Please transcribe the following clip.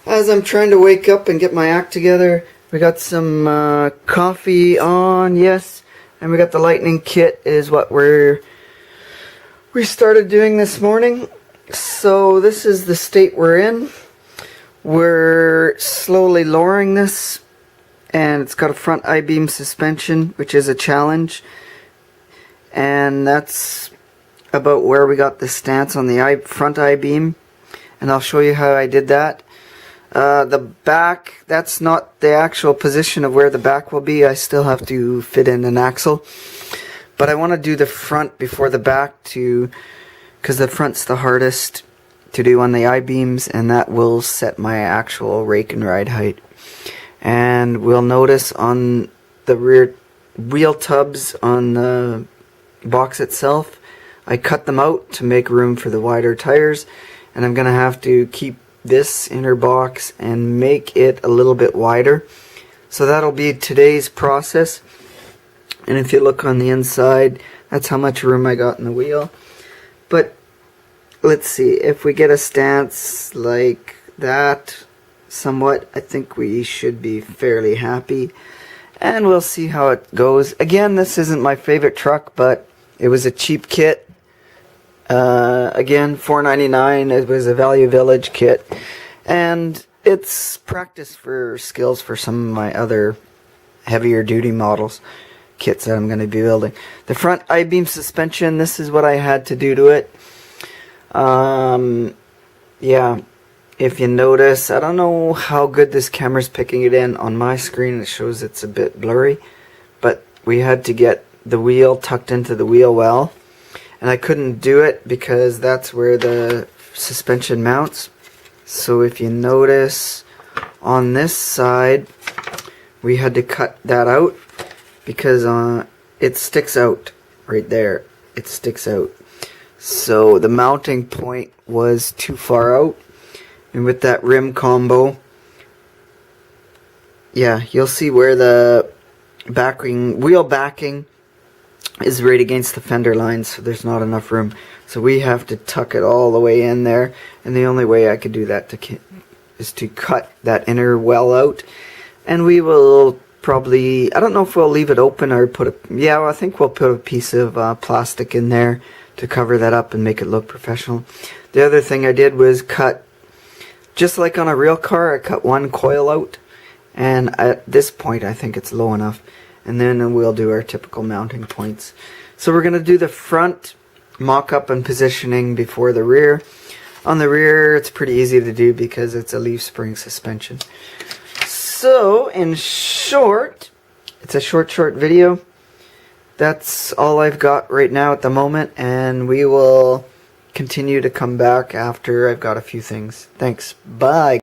As I'm trying to wake up and get my act together, we got some coffee on, yes, and we got the lightning kit is what we started doing this morning. So this is the state we're in. We're slowly lowering this, and it's got a front I-beam suspension, which is a challenge, and that's about where we got the stance on the front I-beam, and I'll show you how I did that. The back, that's not the actual position of where the back will be. I still have to fit in an axle, but I want to do the front before the back because the front's the hardest to do on the I-beams, and that will set my actual rake and ride height. And we'll notice on the rear wheel tubs on the box itself, I cut them out to make room for the wider tires, and I'm gonna have to keep this inner box and make it a little bit wider. So that'll be today's process. And if you look on the inside, that's how much room I got in the wheel. But let's see, if we get a stance like that somewhat, I think we should be fairly happy, and we'll see how it goes. Again, this isn't my favorite truck, but it was a cheap kit. Again, $4.99. It was a Value Village kit, and it's practice for skills for some of my other heavier duty models kits that I'm going to be building. The front I-beam suspension, this is what I had to do to it. Yeah, if you notice, I don't know how good this camera's picking it in. On my screen it shows it's a bit blurry, but we had to get the wheel tucked into the wheel well, and I couldn't do it because that's where the suspension mounts. So if you notice on this side, we had to cut that out because it sticks out right there. It sticks out. So the mounting point was too far out, and with that rim combo, yeah, you'll see where the wheel backing is right against the fender line, so there's not enough room. So we have to tuck it all the way in there, and the only way I could do that is to cut that inner well out. And we will probably, I don't know if we'll leave it open or I think we'll put a piece of plastic in there to cover that up and make it look professional. The other thing I did was cut, just like on a real car, I cut one coil out, and at this point I think it's low enough, and then we'll do our typical mounting points. So we're going to do the front mock-up and positioning before the rear. On the rear it's pretty easy to do because it's a leaf spring suspension. So in short, it's a short video. That's all I've got right now at the moment, and we will continue to come back after I've got a few things. Thanks. Bye.